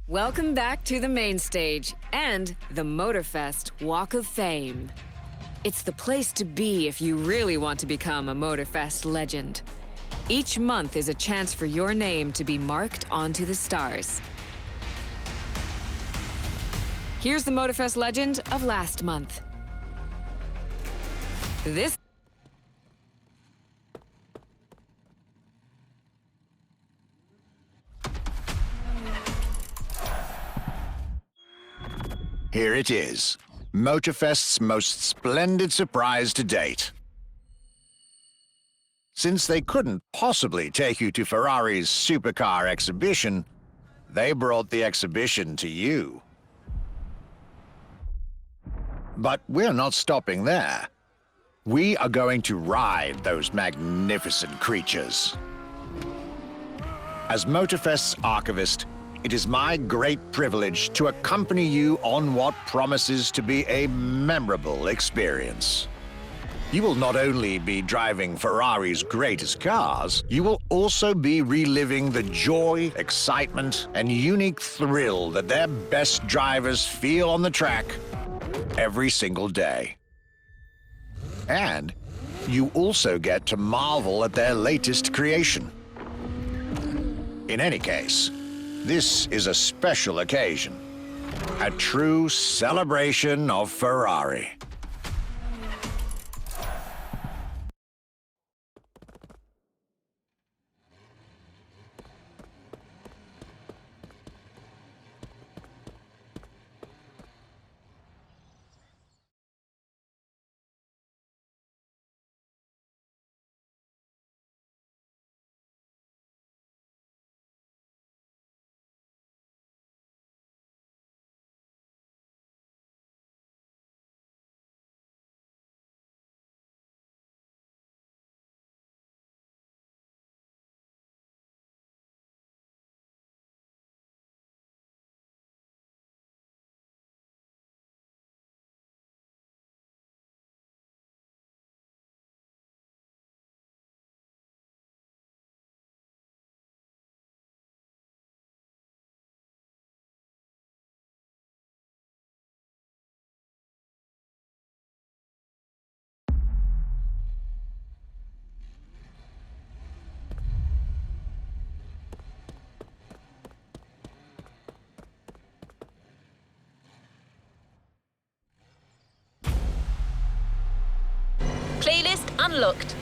Welcome back to the main stage and the Motorfest Walk of Fame. It's the place to be if you really want to become a Motorfest legend. Each month is a chance for your name to be marked onto the stars. Here's the Motorfest legend of last month. Here it is, Motorfest's most splendid surprise to date. Since they couldn't possibly take you to Ferrari's Supercar exhibition, they brought the exhibition to you. But we're not stopping there. We are going to ride those magnificent creatures. As Motorfest's archivist, it is my great privilege to accompany you on what promises to be a memorable experience. You will not only be driving Ferrari's greatest cars, you will also be reliving the joy, excitement, and unique thrill that their best drivers feel on the track every single day. And you also get to marvel at their latest creation. In any case, this is a special occasion, a true celebration of Ferrari. Playlist unlocked.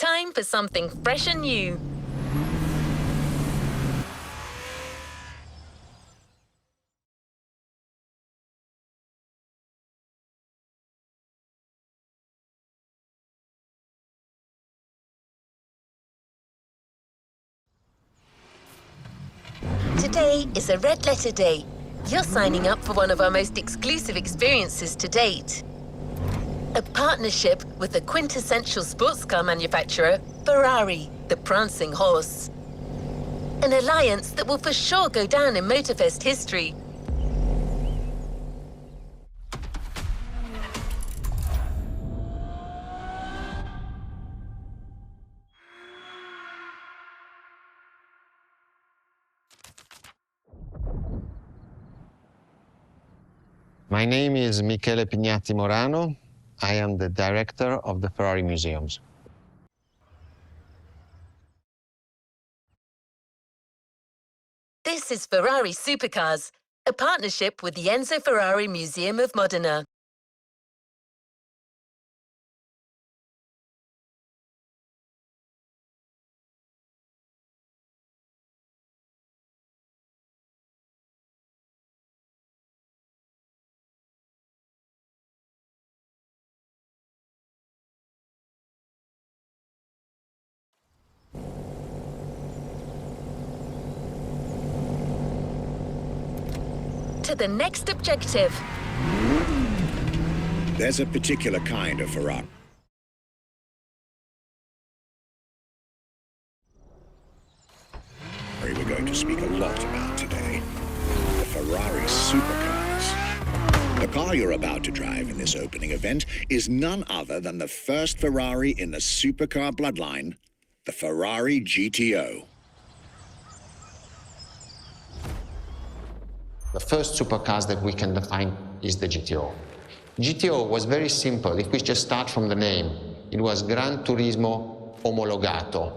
Time for something fresh and new. Today is a red letter day. You're signing up for one of our most exclusive experiences to date. A partnership with the quintessential sports car manufacturer, Ferrari, the prancing horse. An alliance that will for sure go down in Motorfest history. My name is Michele Pignatti Morano. I am the director of the Ferrari Museums. This is Ferrari Supercars, a partnership with the Enzo Ferrari Museum of Modena. To the next objective. There's a particular kind of Ferrari. We're going to speak a lot about today. The Ferrari Supercars. The car you're about to drive in this opening event is none other than the first Ferrari in the supercar bloodline, the Ferrari GTO. The first supercars that we can define is the GTO. GTO was very simple. If we just start from the name, it was Gran Turismo Omologato.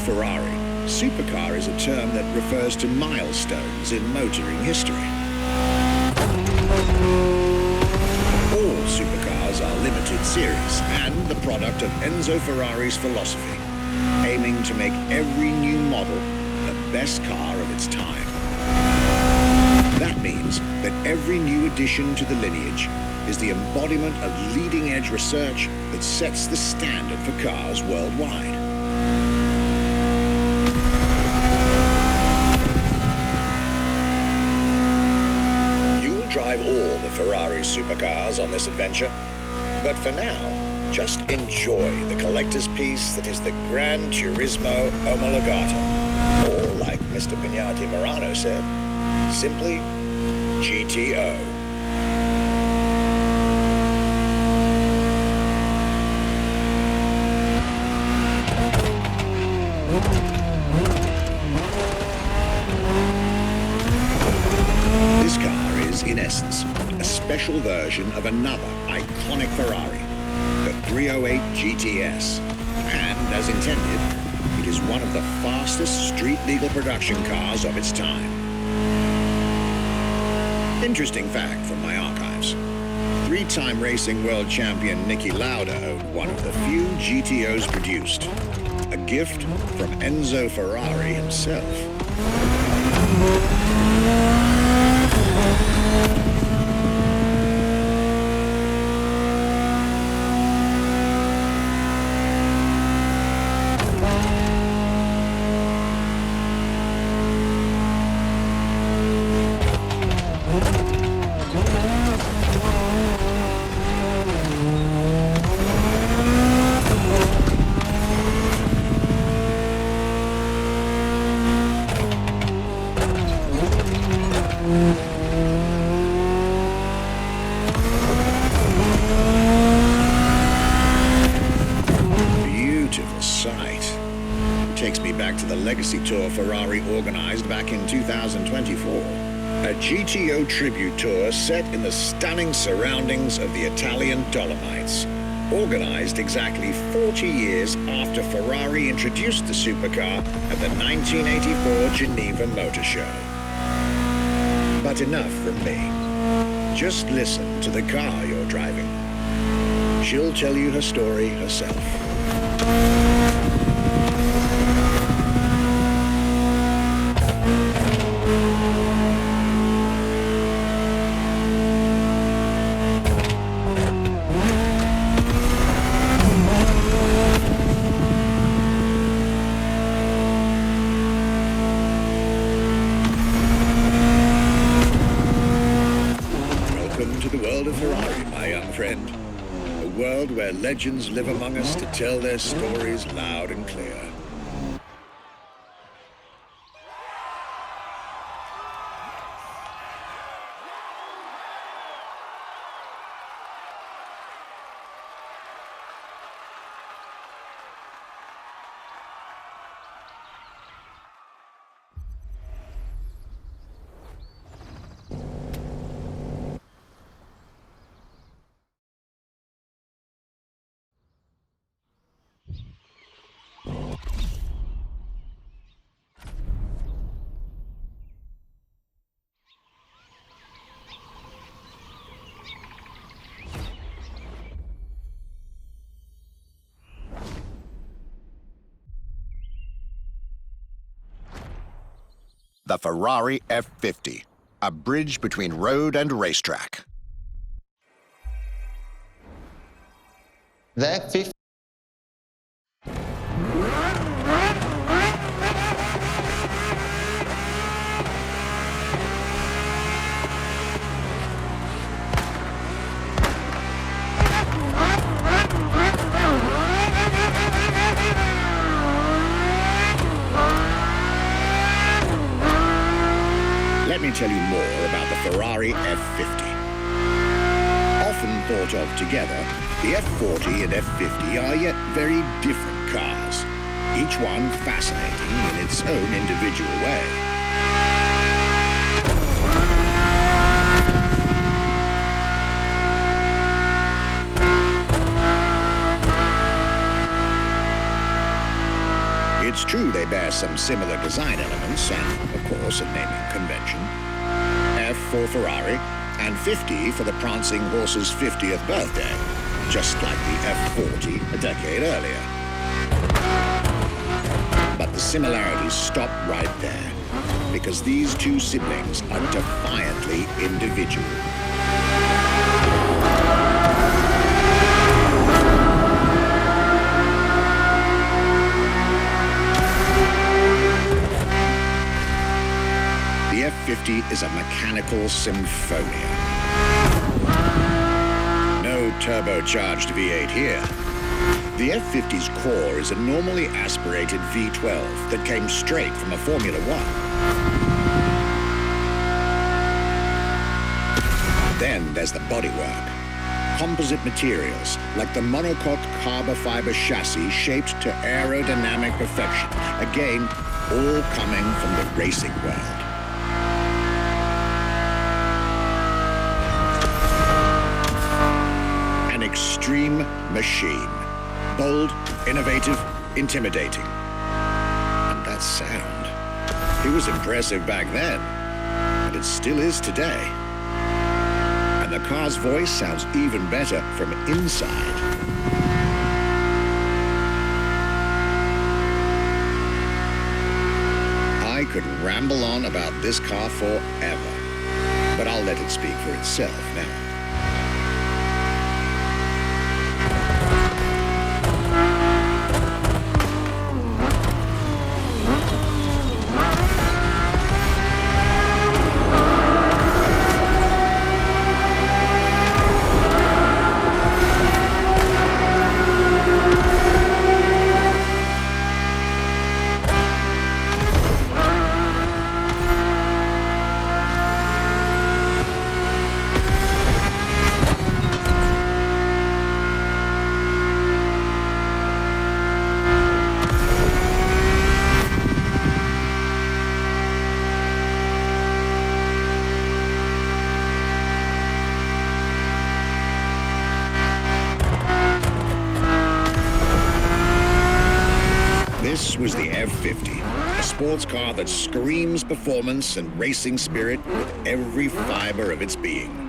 Ferrari, supercar is a term that refers to milestones in motoring history. All supercars are limited series and the product of Enzo Ferrari's philosophy, aiming to make every new model the best car of its time. That means that every new addition to the lineage is the embodiment of leading-edge research that sets the standard for cars worldwide. Drive all the Ferrari supercars on this adventure. But for now, just enjoy the collector's piece that is the Gran Turismo Omologato. Or, like Mr. Pignatti Morano said, simply GTO. This car is, in essence, a special version of another iconic Ferrari, the 308 GTS. And, as intended, it is one of the fastest street-legal production cars of its time. Interesting fact from my archives. Three-time racing world champion Niki Lauda owned one of the few GTOs produced. A gift from Enzo Ferrari himself. Beautiful sight. 2024, a GTO tribute tour set in the stunning surroundings of the Italian Dolomites, organized exactly 40 years after Ferrari introduced the supercar at the 1984 Geneva Motor Show. But enough from me. Just listen to the car you're driving. She'll tell you her story herself. Welcome to the world of Ferrari, my young friend. A world where legends live among us to tell their stories loud and clear. The Ferrari F50, a bridge between road and racetrack. The F50 Let me tell you more about the Ferrari F50. Often thought of together, the F40 and F50 are yet very different cars, each one fascinating in its own individual way. It's true they bear some similar design elements and, of course, a naming convention. F for Ferrari, and 50 for the prancing horse's 50th birthday, just like the F40 a decade earlier. But the similarities stop right there, because these two siblings are defiantly individual. The F50 is a mechanical symphonia. No turbocharged V8 here. The F50's core is a normally aspirated V12 that came straight from a Formula One. Then there's the bodywork. Composite materials, like the monocoque carbon fiber chassis shaped to aerodynamic perfection. Again, all coming from the racing world. Extreme machine. Bold, innovative, intimidating. And that sound. It was impressive back then, and it still is today. And the car's voice sounds even better from inside. I could ramble on about this car forever, but I'll let it speak for itself now. sports car that screams performance and racing spirit with every fiber of its being.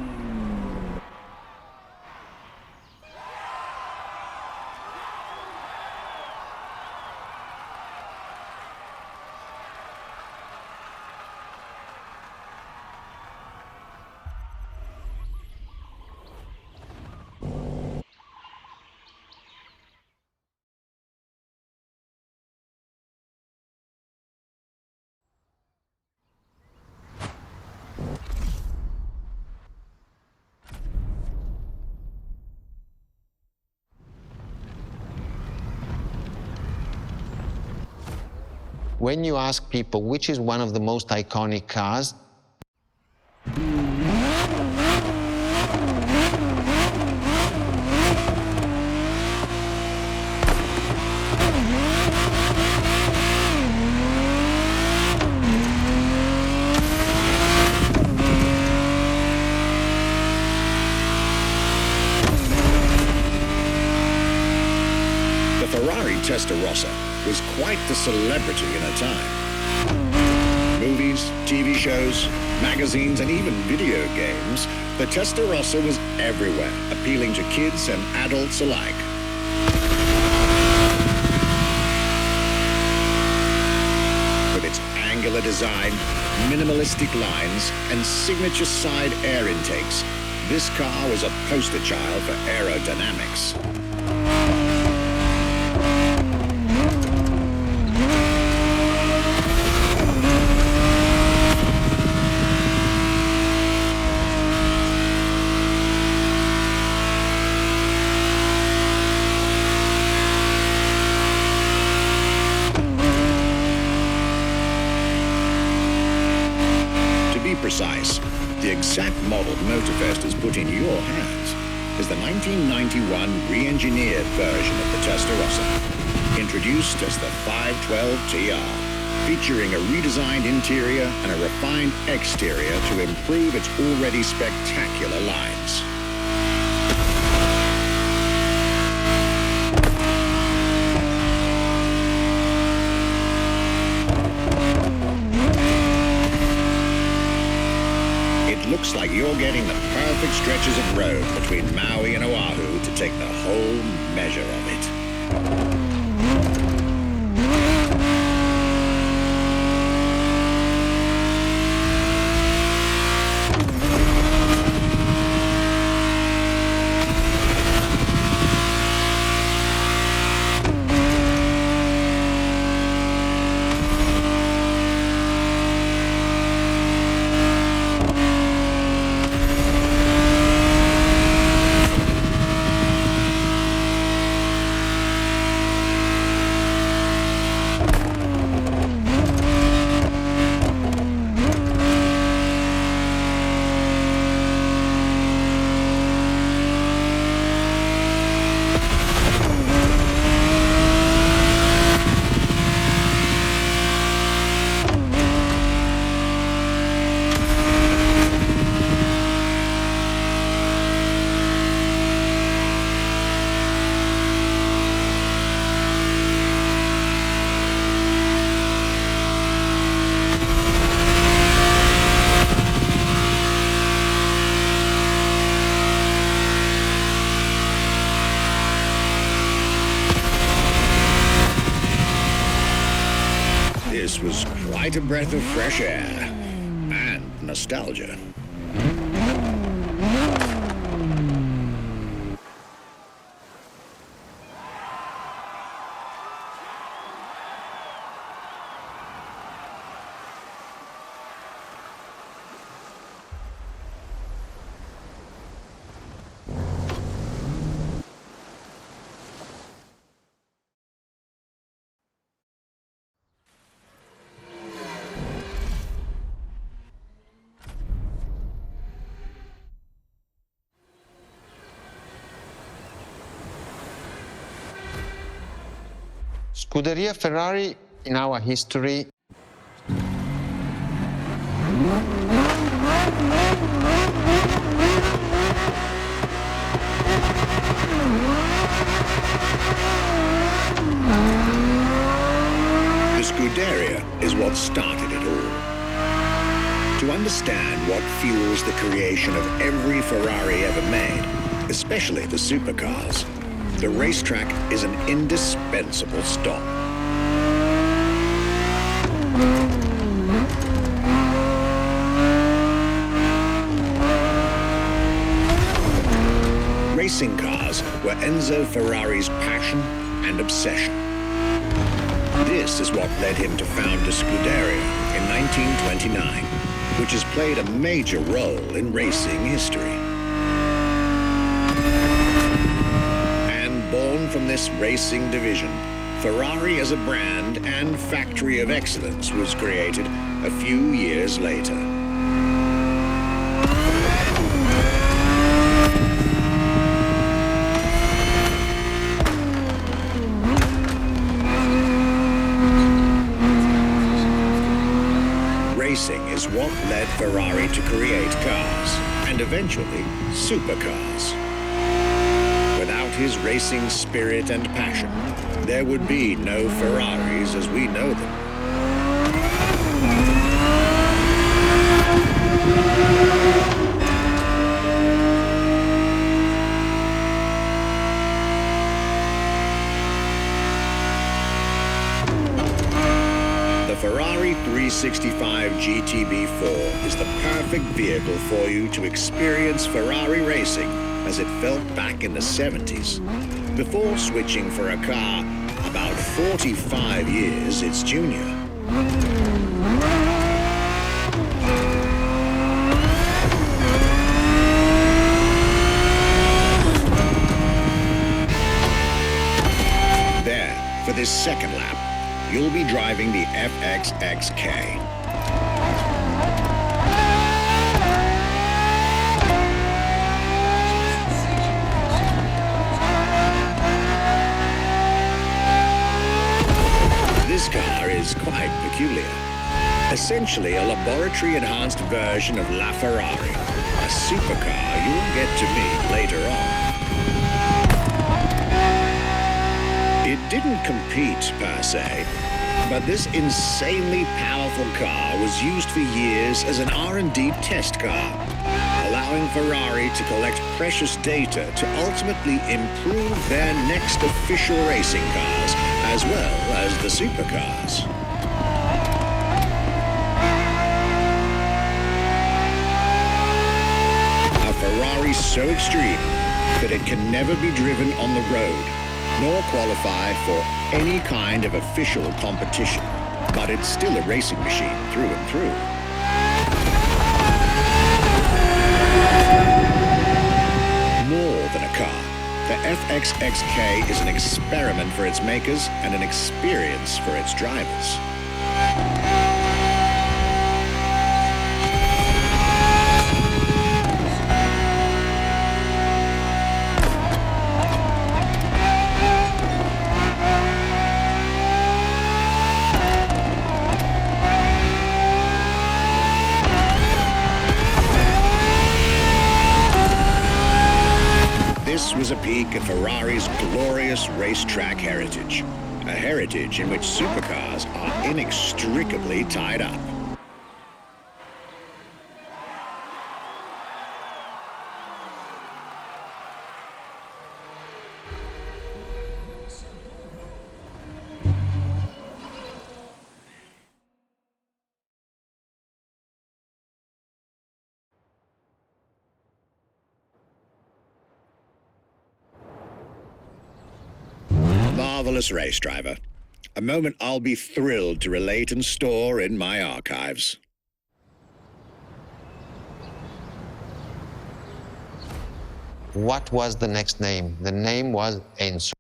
When you ask people which is one of the most iconic cars, The Ferrari Testarossa was quite the celebrity in her time. Movies, TV shows, magazines, and even video games, the Testarossa was everywhere, appealing to kids and adults alike. With its angular design, minimalistic lines, and signature side air intakes, this car was a poster child for aerodynamics. Precise, the exact model Motorfest has put in your hands is the 1991 re-engineered version of the Testarossa, introduced as the 512 TR, featuring a redesigned interior and a refined exterior to improve its already spectacular lines. Looks like you're getting the perfect stretches of road between Maui and Oahu to take the whole measure of it. This was quite a breath of fresh air and nostalgia. Scuderia Ferrari in our history The Scuderia is what started it all. To understand what fuels the creation of every Ferrari ever made, especially the supercars, the racetrack is an indispensable stop. Racing cars were Enzo Ferrari's passion and obsession. This is what led him to found a Scuderia in 1929, which has played a major role in racing history. And born from this racing division, Ferrari as a brand and factory of excellence was created a few years later. Racing is what led Ferrari to create cars, and eventually supercars. Without his racing spirit and passion, there would be no Ferraris as we know them. The Ferrari 365 GTB4 is the perfect vehicle for you to experience Ferrari racing as it felt back in the 70s, before switching for a car about 45 years its junior. There, for this second lap, you'll be driving the FXXK. This car is quite peculiar. Essentially a laboratory-enhanced version of La Ferrari, a supercar you'll get to meet later on. It didn't compete, per se, but this insanely powerful car was used for years as an R&D test car, allowing Ferrari to collect precious data to ultimately improve their next official racing cars, as well as the supercars. A Ferrari so extreme that it can never be driven on the road, nor qualify for any kind of official competition, but it's still a racing machine through and through. More than a car, the FXXK is an experiment for its makers and an experience for its drivers. This was a peek at Ferrari's glorious racetrack heritage, a heritage in which supercars are inextricably tied up. Marvelous race driver. A moment I'll be thrilled to relate and store in my archives. What was the next name? The name was Enzo.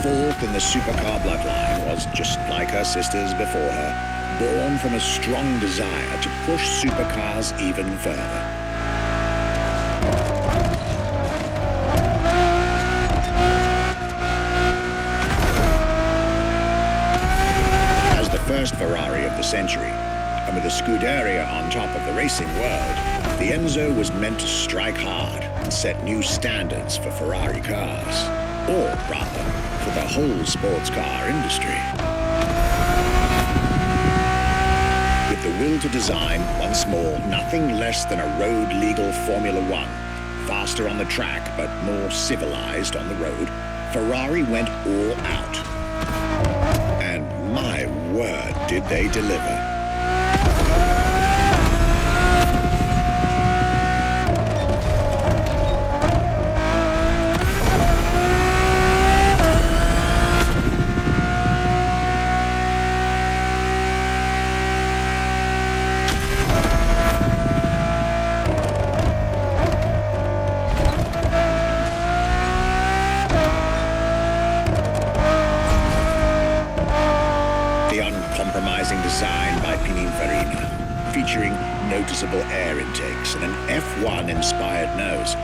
Fourth in the supercar bloodline, was, just like her sisters before her, born from a strong desire to push supercars even further. As the first Ferrari of the century, and with a Scuderia on top of the racing world, the Enzo was meant to strike hard and set new standards for Ferrari cars, or rather, for the whole sports car industry. With the will to design, once more, nothing less than a road-legal Formula One, faster on the track but more civilized on the road, Ferrari went all out. And my word, did they deliver. Design by Pininfarina, featuring noticeable air intakes and an F1-inspired nose,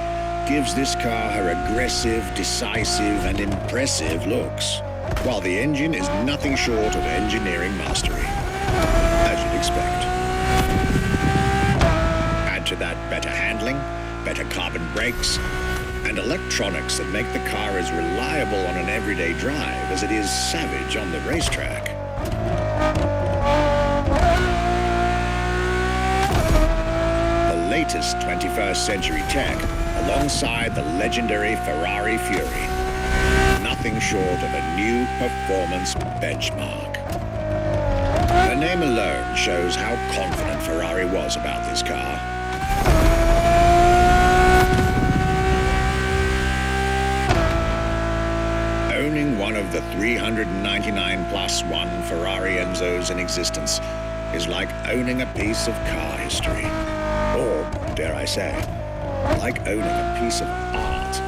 gives this car her aggressive, decisive, and impressive looks, while the engine is nothing short of engineering mastery, as you'd expect. Add to that better handling, better carbon brakes, and electronics that make the car as reliable on an everyday drive as it is savage on the racetrack. Latest 21st century tech alongside the legendary Ferrari Fury. Nothing short of a new performance benchmark. The name alone shows how confident Ferrari was about this car. Owning one of the 399 plus one Ferrari Enzos in existence is like owning a piece of car history. Or, dare I say, like owning a piece of art.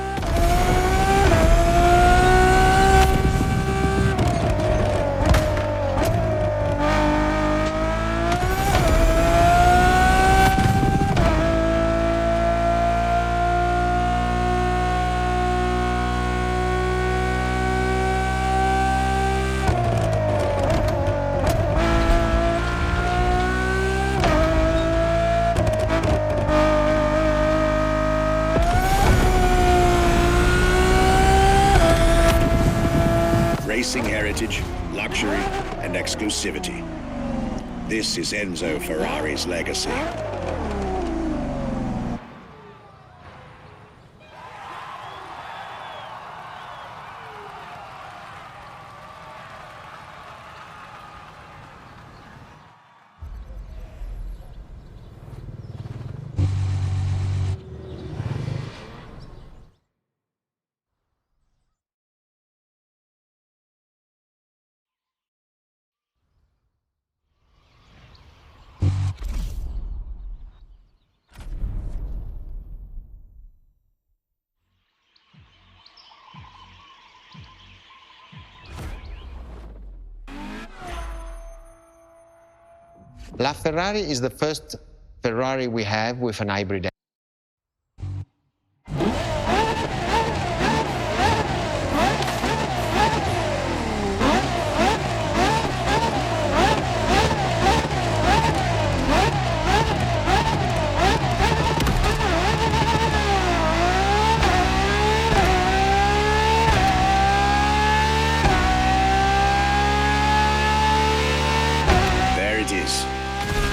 Racing heritage, luxury, and exclusivity. This is Enzo Ferrari's legacy. La Ferrari is the first Ferrari we have with an hybrid.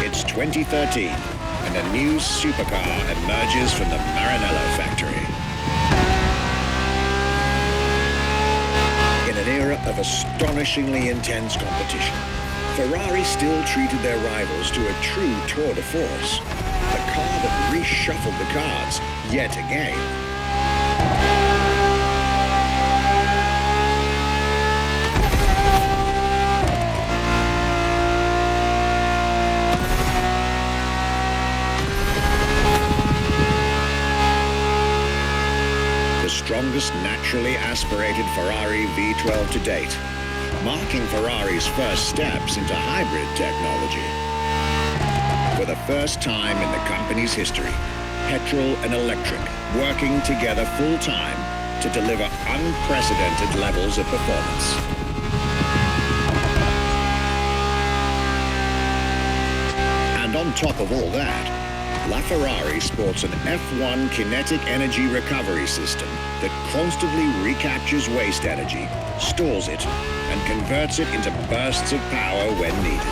It's 2013, and a new supercar emerges from the Maranello factory. In an era of astonishingly intense competition, Ferrari still treated their rivals to a true tour de force, a car that reshuffled the cards yet again. Strongest naturally aspirated Ferrari V12 to date, marking Ferrari's first steps into hybrid technology. For the first time in the company's history, petrol and electric working together full-time to deliver unprecedented levels of performance. And on top of all that, LaFerrari sports an F1 kinetic energy recovery system that constantly recaptures waste energy, stores it, and converts it into bursts of power when needed.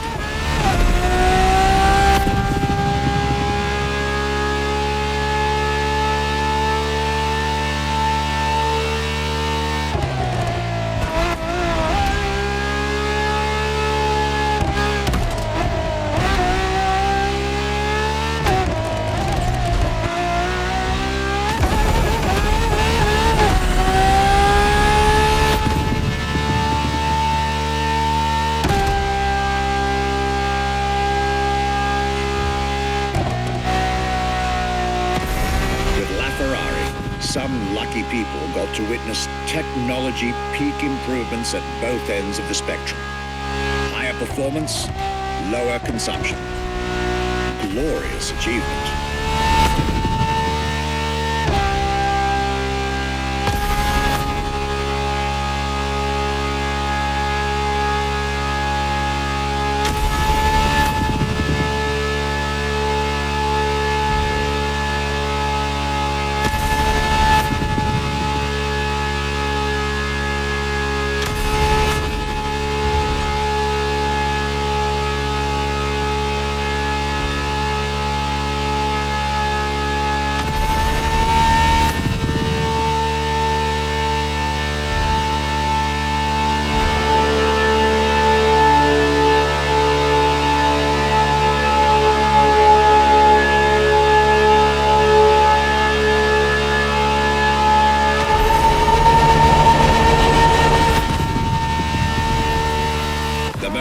Some lucky people got to witness technology peak improvements at both ends of the spectrum. Higher performance, lower consumption. Glorious achievement.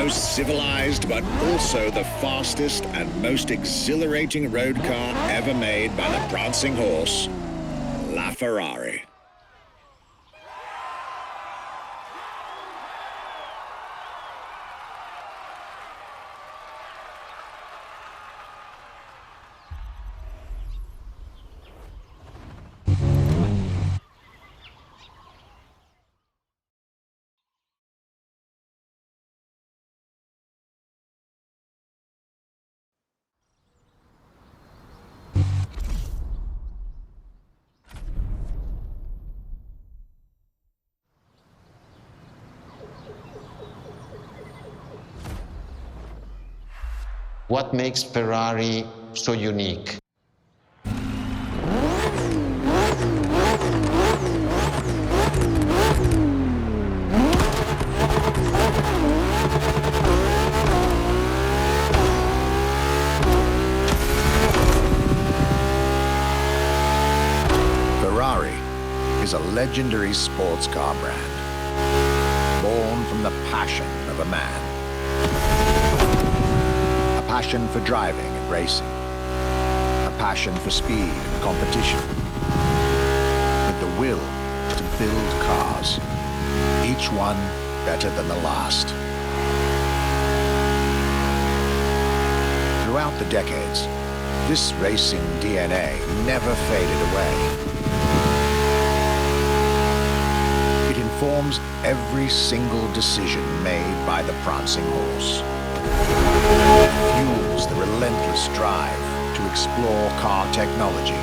Civilized, but also the fastest and most exhilarating road car ever made by the prancing horse, LaFerrari. What makes Ferrari so unique? Ferrari is a legendary sports car brand, born from the passion of a man. A passion for driving and racing. A passion for speed and competition. With the will to build cars, each one better than the last. Throughout the decades, this racing DNA never faded away. It informs every single decision made by the prancing horse. It fuels the relentless drive to explore car technology,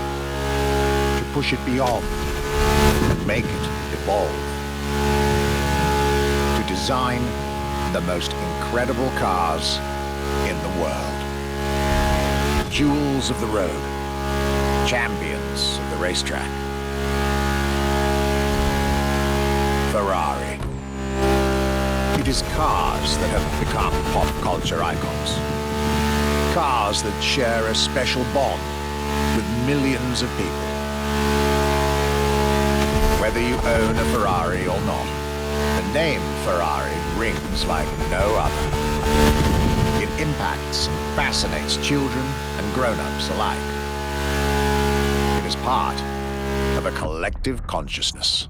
to push it beyond and make it evolve, to design the most incredible cars in the world. Jewels of the road, champions of the racetrack. Ferrari. It is cars that have become pop culture icons. Cars that share a special bond with millions of people. Whether you own a Ferrari or not, the name Ferrari rings like no other. It impacts and fascinates children and grown-ups alike. It is part of a collective consciousness.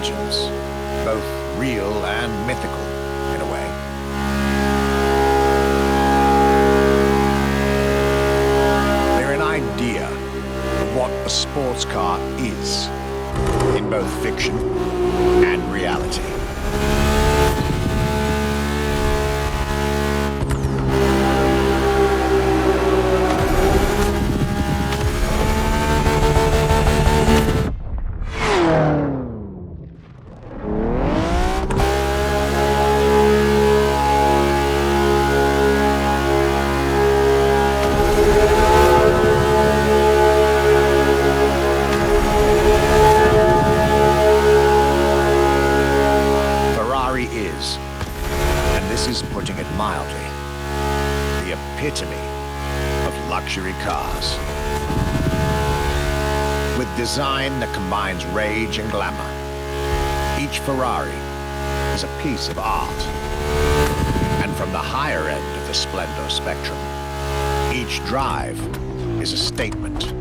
legends, both real and mythical in a way. They're an idea of what a sports car is, in both fiction and reality. Putting it mildly, the epitome of luxury cars. With design that combines rage and glamour, each Ferrari is a piece of art. And from the higher end of the splendor spectrum, each drive is a statement.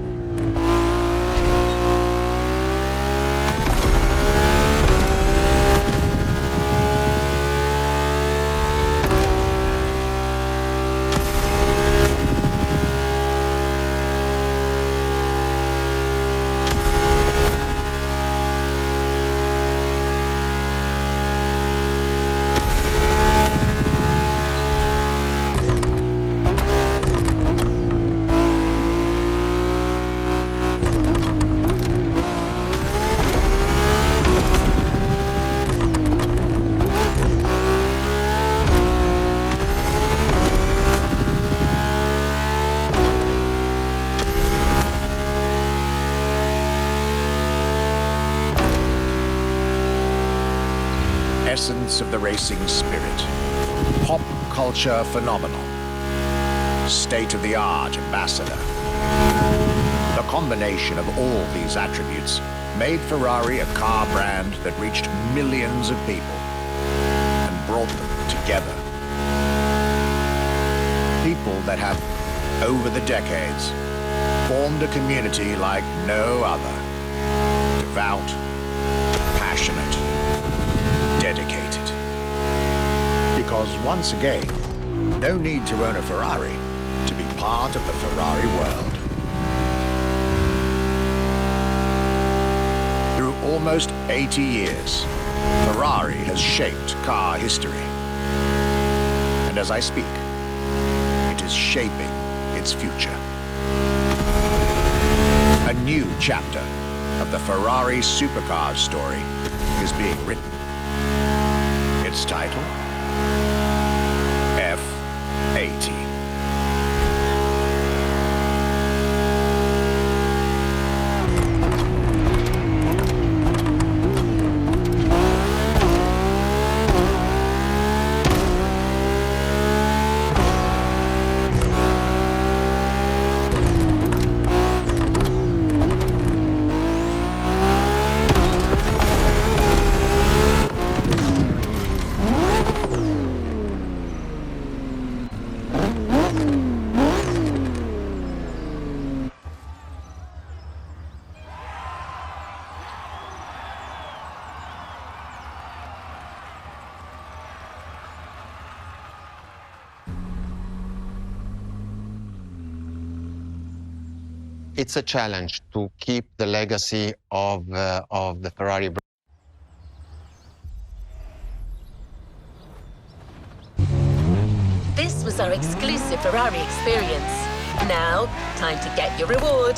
Essence of the racing spirit, pop culture phenomenon, state-of-the-art ambassador. The combination of all these attributes made Ferrari a car brand that reached millions of people and brought them together. People that have, over the decades, formed a community like no other. Devout, passionate, dedicated. Because once again, no need to own a Ferrari to be part of the Ferrari world. Through almost 80 years, Ferrari has shaped car history. And as I speak, it is shaping its future. A new chapter of the Ferrari Supercars story is being written. Its title, F80. It's a challenge to keep the legacy of the Ferrari brand. This was our exclusive Ferrari experience. Now, time to get your reward.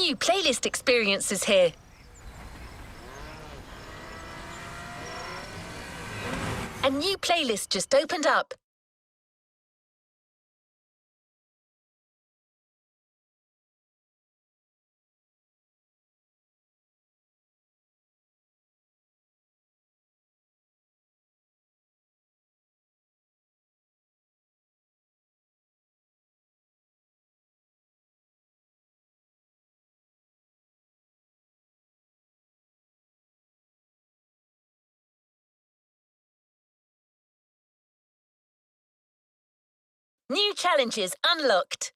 new playlist experiences here. A new playlist just opened up. New challenges unlocked.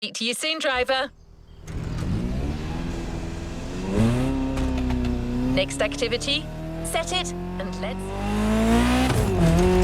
Speak to you soon, driver. Next activity, set it and let's...